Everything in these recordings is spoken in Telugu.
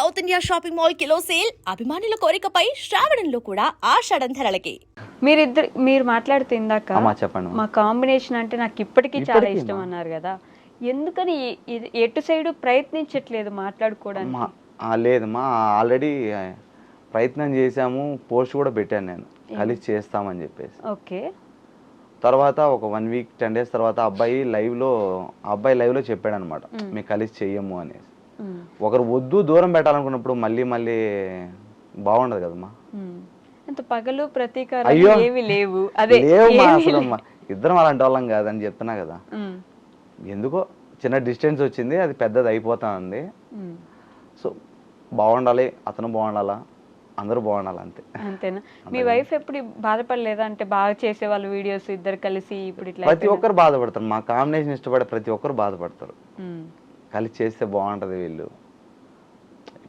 South India shopping mall kilo sale అభిమానుల కోరికపై శ్రావణంలో కూడా ఆషాఢం ధరలకి. మీరు మాట్లాడుతూ ఇందాక చెప్పండి. మా కాంబినేషన్ అంటే నాకు ఇప్పటికీ చాలా ఇష్టం అన్నారు కదా, ఎందుకని ఎటు సైడ్ ప్రయత్నించట్లేదు మాట్లాడుకోవడానికి? లేదమ్మా, ఆల్రెడీ ప్రయత్నం చేశాము, పోస్ట్ కూడా పెట్టాను నేను, కలిసి చేస్తామని చెప్పేసి. ఓకే. తర్వాత ఒక 1 వీక్ 10 డేస్ తర్వాత అబ్బాయి లైవ్లో చెప్పాడు అనమాట, మేము కలిసి చెయ్యము అనేసి. ఒకరు వద్దు దూరం పెట్టాలనుకున్నప్పుడు మళ్ళీ బాగుండదు కదమ్మా. అంత పగలు ప్రతీకారాలు ఏవి లేవు. అదే లేవమ్మా, అసలు ఇద్దరం అలాంటి వాళ్ళం కాదని చెప్తున్నా కదా. ఎందుకో చిన్న డిస్టెన్స్ వచ్చింది, అది పెద్దది అయిపోతా ఉంది. సో బాగుండాలి, అతను బాగుండాలా, అందరూ బాగుండాలి, అంతేనా? మీ వైఫ్ ఎప్పుడు బాధపడలేదా? అంటే బాగా చేసే వాళ్ళు వీడియోస్ ఇద్దరు కలిసి ఇప్పుడు ఇట్లా ప్రతి ఒక్కరు బాధపడతారు, మా కాంబినేషన్ ఇష్టపడే ప్రతి ఒక్కరు బాధపడతారు. కలిసి చేస్తే బాగుంటది, వీళ్ళు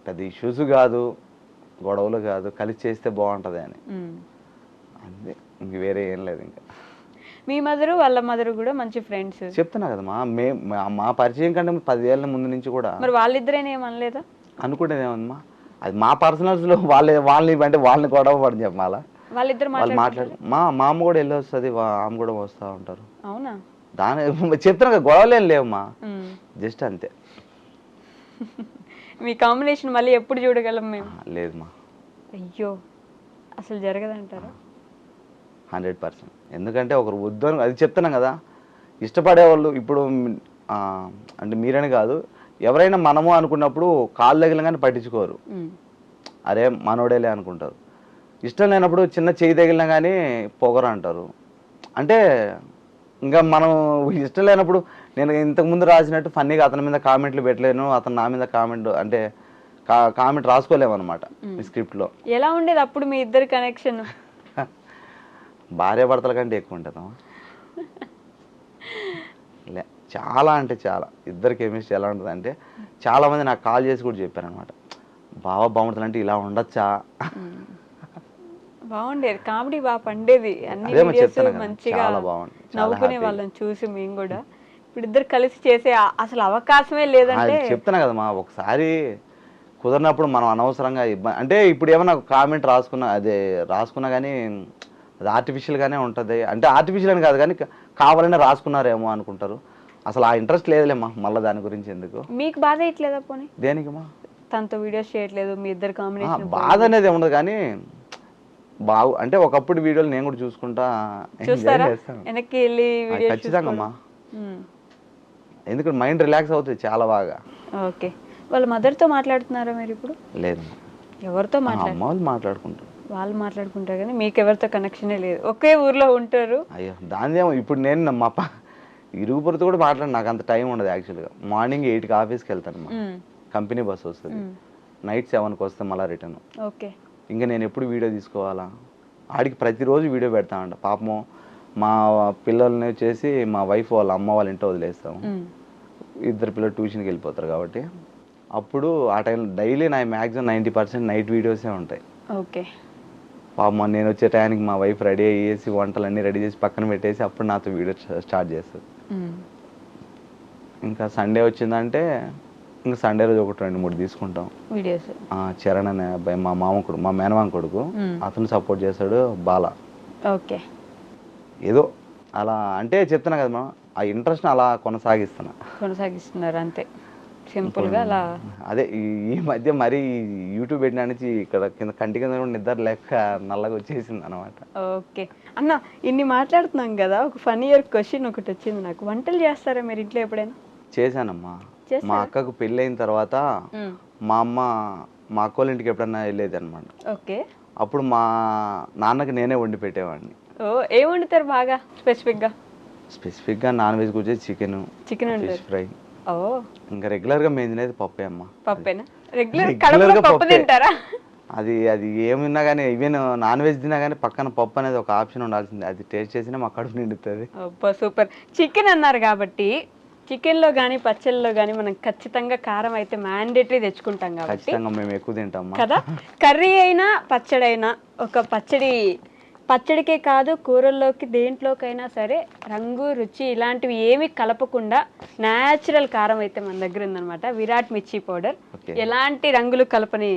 పెద్ద ఇష్యూస్ కాదు, గొడవలు కాదు, కలిసి చేస్తే బాగుంటది అని అంతే, ఇంక వేరే ఏం లేదు. ఇంకా మీ మదరు వాళ్ళ మదరు కూడా మంచి ఫ్రెండ్స్ చెప్తున్నా కదమ్మా, మా పరిచయం కంటే 10 ఏళ్ళ ముందు నుంచి కూడా. మరి వాళ్ళిద్దరేనే ఏమనలేదా? అనుకుంటేది ఏమమ్మా, అది మా పర్సనల్స్ లో వాళ్ళని గొడవ పడని చెప్పాలా, వాళ్ళిద్దరు వాళ్ళు మాట్లాడు. మా అమ్మ కూడా వెళ్ళి వస్తుంది, ఆమె కూడా వస్తూ ఉంటారు. అవునా? దాని చెప్తున్నా కదా, గొడవలేం లేవమ్మా, జస్ట్ అంతే. మీ కాంబినేషన్ మళ్ళీ ఎప్పుడు చూడగలం మేము? లేదమ్మా. అయ్యో, అసలు జరగదంటారా? 100%. ఎందుకంటే ఒకరు వద్దు అది చెప్తున్నాం కదా, ఇష్టపడేవాళ్ళు ఇప్పుడు అంటే మీరని కాదు, ఎవరైనా మనము అనుకున్నప్పుడు కాళ్ళు తగిలిన పట్టించుకోరు, అరే మనోడేలే అనుకుంటారు. ఇష్టం లేనప్పుడు చిన్న చేయి తగిలినా కానీ పొగరు అంటారు. అంటే ఇంకా మనం ఇష్టం లేనప్పుడు, నేను ఇంతకుముందు రాసినట్టు ఫన్నీగా అతని మీద కామెంట్లు పెట్టలేను, అతను నా మీద కామెంట్ రాసుకోలేము అనమాట స్క్రిప్ట్లో. ఎలా ఉండేది అప్పుడు మీ ఇద్దరు కనెక్షన్? భార్యాభర్తల కంటే ఎక్కువ ఉంటుందమ్మా. చాలా అంటే చాలా, ఇద్దరు కెమిస్ట్రీ ఎలా ఉంటుంది అంటే, చాలామంది నాకు కాల్ చేసి కూడా చెప్పారు అనమాట, బాగుంటుంది అంటే ఇలా ఉండొచ్చా. బాగుండేది, కామెడీ బాగా పండేది, అన్ని వీడియోస్ మంచిగా నవ్వుకునే వాళ్ళని చూసి మేము కూడా. ఇప్పుడు ఇద్దరు కలిసి చేసే అసలు అవకాశమే లేదంటే చెప్తున్నా కదమ్మా. ఒకసారి కుదరినప్పుడు మనం అనవసరంగా ఇబ్బంది, అంటే ఇప్పుడు ఏమన్నా కామెంట్ రాసుకున్నా కానీ అది ఆర్టిఫిషియల్గానే ఉంటుంది. అంటే ఆర్టిఫిషియల్ అని కాదు కానీ కావాలనే రాసుకున్నారేమో అనుకుంటారు. అసలు ఆ ఇంట్రెస్ట్ లేదులేమ్మా, మళ్ళీ దాని గురించి ఎందుకు. మీకు బాధ ఇట్లేదా పోనీ? దేనికమ్మా? తనతో వీడియోస్ చేయట్లేదు, మీ ఇద్దరు కాంబినేషన్. బాధ అనేది ఉండదు కానీ అంటే ఒకప్పుడు వీడియోలు నేను కూడా చూస్తారా వెనక్కి వెళ్ళి ఖచ్చితంగా అమ్మా, ఎందుకంటే మైండ్ రిలాక్స్ అవుతుంది చాలా బాగా. ఓకే. వాళ్ళ మదర్తో మాట్లాడుతున్నారా మీరు ఇప్పుడు? లేదు. ఎవరితో మాట్లాడుకుంటారు? వాళ్ళు మాట్లాడుకుంటారు కానీ మీకు ఎవరితో కనెక్షనే లేదు, ఒకే ఊర్లో ఉంటారు. అయ్యో దానిదేమో, ఇప్పుడు నేను మా ఇరుగు పొరుతో కూడా మాట్లాడి నాకు అంత టైం ఉండదు యాక్చువల్గా. మార్నింగ్ 8కి ఆఫీస్కి వెళ్తాను, కంపెనీ బస్ వస్తుంది, నైట్ 7కి వస్తే మళ్ళీ రిటర్న్. ఓకే. ఇంకా నేను ఎప్పుడు వీడియో తీసుకోవాలా, ఆడికి ప్రతిరోజు వీడియో పెడతామంట. పాపము మా పిల్లల్ని వచ్చేసి మా వైఫ్ వాళ్ళ అమ్మ వాళ్ళ ఇంట్లో వదిలేస్తాము, ఇద్దరు పిల్లలు ట్యూషన్కి వెళ్ళిపోతారు కాబట్టి అప్పుడు ఆ టైంలో డైలీ నా మ్యాక్సిమం 90% నైట్ వీడియోసే ఉంటాయి. ఓకే. పాపం నేను వచ్చే టైంకి మా వైఫ్ రెడీ అయ్యేసి వంటలన్నీ రెడీ చేసి పక్కన పెట్టేసి అప్పుడు నాతో వీడియో స్టార్ట్ చేస్తుంది. ఇంకా సండే వచ్చిందంటే ఇంకా సండే రోజు ఒకటి 2-3 తీసుకుంటాం వీడియోస్. చరణ్ అనే అబ్బాయి మా కొడుకు, మా మేనమామ కొడుకు, అతను సపోర్ట్ చేస్తాడు, బాల. ఓకే. ఏదో అలా అంటే చెప్తున్నా కదా, ఆ ఇంట్రెస్ట్ అలా కొనసాగిస్తున్నారు అంతే, సింపుల్ గా అలా. అదే ఈ మధ్య మరి యూట్యూబ్ పెట్టిన నుంచి ఇక్కడ కింద కంటి కింద నిద్ర లేక నల్లగా వచ్చేసింది అనమాట. ఓకే అన్న, ఇన్ని మాట్లాడుతున్నాం కదా, ఒక ఫన్నీయర్ క్వశ్చన్ ఒకటి వచ్చింది నాకు. వంటలు చేస్తారా మీరు ఇంట్లో ఎప్పుడైనా? చేశానమ్మా. మా అక్కకు పెళ్ళి అయిన తర్వాత మా అమ్మ మా అక్క వాళ్ళ ఇంటికి ఎప్పుడన్నా వెళ్ళేది అనమాట. ఓకే. అప్పుడు మా నాన్నకి నేనే వండి పెట్టేవాడిని. ఏం వండుతారు బాగా స్పెసిఫిక్గా? నాన్ వెజ్ వచ్చేసి చికెన్, ఫిష్ ఫ్రై. ఇంకా రెగ్యులర్ గా మేము తినేది పప్పే అమ్మా. పప్పేనా? రెగ్యులర్ గా పప్పు తింటారా? అది ఏమున్నా కానీ, ఈవెన్ నాన్ వెజ్ తిన్నా కానీ పక్కన పప్పు అనేది ఒక ఆప్షన్ ఉండాల్సింది. అది టేస్ట్ చేసినా మా కడుపు నిండుతుంది. సూపర్. చికెన్ అన్నారు కాబట్టి చికెన్లో కానీ పచ్చళ్ళలో కానీ మనం ఖచ్చితంగా కారం అయితే మ్యాండేటరీ తెచ్చుకుంటాం కాబట్టి మేము ఎక్కువ తింటాం కదా. కర్రీ అయినా పచ్చడి అయినా, ఒక పచ్చడి పచ్చడికే కాదు కూరల్లోకి దేంట్లోకైనా సరే రంగు రుచి ఇలాంటివి ఏమీ కలపకుండా న్యాచురల్ కారం అయితే మన దగ్గర ఉందన్నమాట. విరాట్ మిర్చి పౌడర్, ఎలాంటి రంగులు కలపని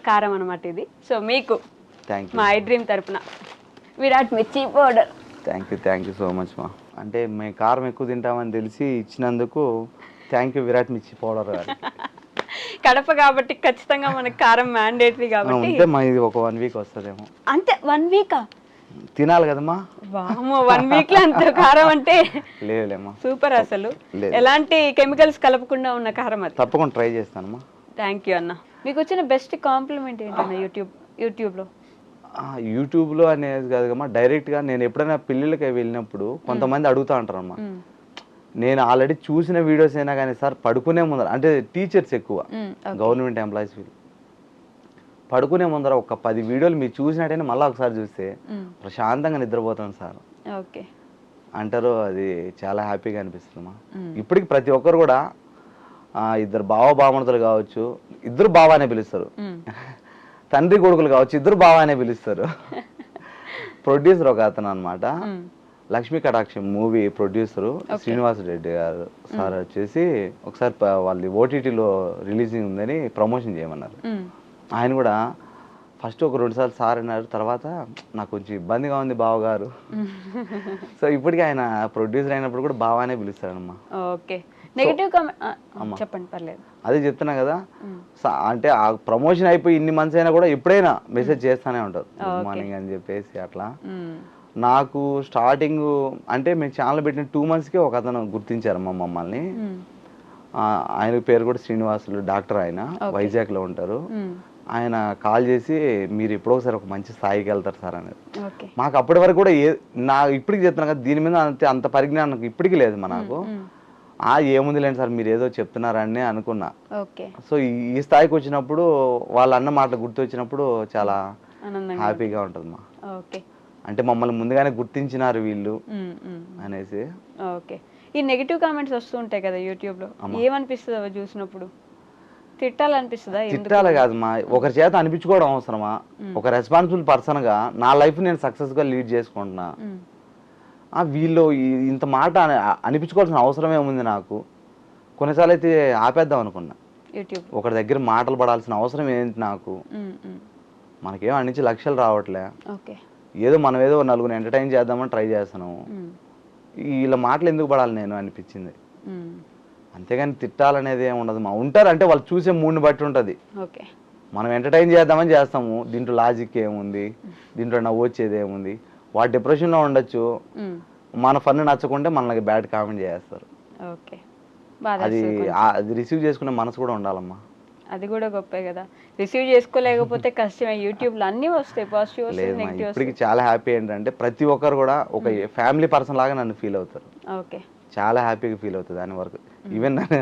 కారం అనమాట ఇది. సో మీకు మా ఐ డ్రీమ్ తరపున విరాట్ మిర్చి powder. Thank you so much మా. అంటే మేము కారం ఎక్కువ తింటామని తెలిసి ఇచ్చినందుకు థ్యాంక్ యూ విరాట్ మిర్చి పౌడర్ గారు. కడప కాబట్టి ఖచ్చితంగా మనకి కారం మ్యాండేటరీ కాబట్టి ఉంటే మా ఇది ఒక 1 వీక్ వస్తుందేమో. అంతే 1 వీకా తినాలి కదమ్మా. వామ్మో 1 వీక్ లో అంత కారం అంటే లేదులేమ్మా. సూపర్. అసలు ఎలాంటి కెమికల్స్ కలపకుండా ఉన్న కారం అది. తప్పకుండా ట్రై చేస్తానమ్మా. థ్యాంక్ యూ అన్న. మీకు వచ్చిన బెస్ట్ కాంప్లిమెంట్ ఏంటన్నా యూట్యూబ్లో? యూట్యూబ్లో అనేది కాదమ్మా, డైరెక్ట్గా నేను ఎప్పుడైనా పెళ్ళిళ్ళకి వెళ్ళినప్పుడు కొంతమంది అడుగుతూ ఉంటారమ్మా. నేను ఆల్రెడీ చూసిన వీడియోస్ అయినా కానీ సార్ పడుకునే ముందర, అంటే టీచర్స్ ఎక్కువ గవర్నమెంట్ ఎంప్లాయీస్ వీళ్ళు పడుకునే ముందర ఒక 10 వీడియోలు మీరు చూసినట్టయినా మళ్ళీ ఒకసారి చూస్తే ప్రశాంతంగా నిద్రపోతాను సార్ ఓకే అంటారు. అది చాలా హ్యాపీగా అనిపిస్తుందమ్మా. ఇప్పటికి ప్రతి ఒక్కరు కూడా ఇద్దరు బావమరుదులు కావచ్చు, ఇద్దరు బావ అనే పిలుస్తారు. తండ్రి కొడుకులు కావచ్చు, ఇద్దరు బావ అనే పిలుస్తారు. ప్రొడ్యూసర్ ఒక అతను అనమాట, లక్ష్మీ కటాక్షం మూవీ ప్రొడ్యూసరు శ్రీనివాస్ రెడ్డి గారు సార్ వచ్చేసి ఒకసారి వాళ్ళది ఓటీటీలో రిలీజింగ్ ఉందని ప్రమోషన్ చేయమన్నారు. ఆయన కూడా ఫస్ట్ ఒక 2 సార్లు సార్ అన్నారు, తర్వాత నాకు కొంచెం ఇబ్బందిగా ఉంది బావగారు. సో ఇప్పటికీ ఆయన ప్రొడ్యూసర్ అయినప్పుడు కూడా బావానే పిలుస్తారమ్మా. ఓకే నెగటివ్ కామెంట్ చెప్పండి పర్లేదు. అదే చెప్తున్నా కదా, అంటే ఆ ప్రమోషన్ అయిపోయి ఇన్ని మంత్స్ అయినా కూడా ఎప్పుడైనా మెసేజ్ చేస్తానే ఉంటారు గుడ్ మార్నింగ్ అని చెప్పేసి. అట్లా నాకు స్టార్టింగ్ అంటే మేము ఛానల్ పెట్టిన 2 monthsకే ఒక అతను గుర్తించారమ్మా మమ్మల్ని. ఆయన పేరు కూడా శ్రీనివాసులు, డాక్టర్, ఆయన వైజాగ్లో ఉంటారు. ఆయన కాల్ చేసి మీరు ఎప్పుడో ఒకసారి ఒక మంచి స్థాయికి వెళ్తారు సార్ అనేది. మాకు అప్పటి వరకు కూడా ఇప్పటికి చెప్తున్నా కదా, దీని మీద అంత పరిజ్ఞానం ఇప్పటికీ లేదు మనకు. ఏముంది లేండి సార్ మీరు ఏదో చెప్తున్నారని అనుకున్నా. సో ఈ స్థాయికి వచ్చినప్పుడు వాళ్ళ అన్న మాటలు గుర్తు వచ్చినప్పుడు చాలా హ్యాపీగా ఉంటుందమ్మా. అంటే మమ్మల్ని ముందుగానే గుర్తించినారు వీళ్ళు అనేసి. ఓకే ఈ నెగిటివ్ కామెంట్స్ వస్తూ ఉంటాయి కదా యూట్యూబ్ లో, ఏమనిపిస్తుంది అవి చూసినప్పుడు? తిట్టాలనిపిస్తుందా? తిట్టాలి కాదమ్మా, ఒకరి చేత అనిపించుకోవడం అవసరమా? ఒక రెస్పాన్సిబుల్ పర్సన్ గా నా లైఫ్ నేను సక్సెస్ గా లీడ్ చేసుకుంటున్నా, వీళ్ళు ఇంత మాట అనిపించుకోవాల్సిన అవసరం ఏముంది నాకు? కొన్నిసార్లు అయితే ఆపేద్దాం అనుకున్నా. ఒకరి దగ్గర మాటలు పడాల్సిన అవసరం ఏంటి నాకు? మనకేం అన్నించి లక్ష్యాలు రావట్లే, ఏదో మనం ఏదో నలుగురు ఎంటర్టైన్ చేద్దామని ట్రై చేస్తున్నాము. వీళ్ళ మాటలు ఎందుకు పడాలి నేను అనిపించింది. అంతేగాని తిట్టాలనేది ఏమి ఉండదు మా. ఉంటారు అంటే వాళ్ళు చూసే మూడ్ని బట్టి ఉంటుంది. మనం ఎంటర్టైన్ చేద్దామని చేస్తాము, దీంట్లో లాజిక్ ఏముంది, దీంట్లో నవ్వు వచ్చేది ఏముంది? వాడు డిప్రెషన్లో ఉండొచ్చు, మన ఫన్ నచ్చకుంటే మనకి బ్యాడ్ కామెంట్ చేస్తారు. అది రిసీవ్ చేసుకునే మనసు కూడా ఉండాలమ్మా. అది కూడా గొప్పే కదా, రిసీవ్ చేసుకోలేకపోతే కష్టమే. యూట్యూబ్లో అన్నీ వస్తాయి, పాజిటివ్ వస్తాయి, నెగిటివ్ వస్తాయి. ఇప్పటికి చాలా హ్యాపీ ఏంటంటే ప్రతి ఒక్కరు కూడా ఒక ఫ్యామిలీ పర్సన్ లాగా నన్ను ఫీల్ అవుతారు. చాలా హ్యాపీగా ఫీల్ అవుతుంది దాని వరకు. ఈవెన్ నన్ను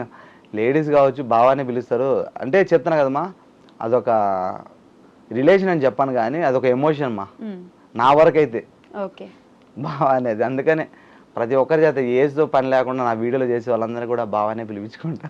లేడీస్ కావచ్చు బావానే పిలుస్తారు. అంటే చెప్తాను కదమ్మా, అదొక రిలేషన్ అని చెప్పాను కానీ అదొక ఎమోషన్ అమ్మా నా వరకు అయితే బావా అనేది. అందుకనే ప్రతి ఒక్కరి చేత ఏజ్తో పని లేకుండా నా వీడియోలో చేసే వాళ్ళందరూ కూడా బావానే పిలిపించుకుంటా.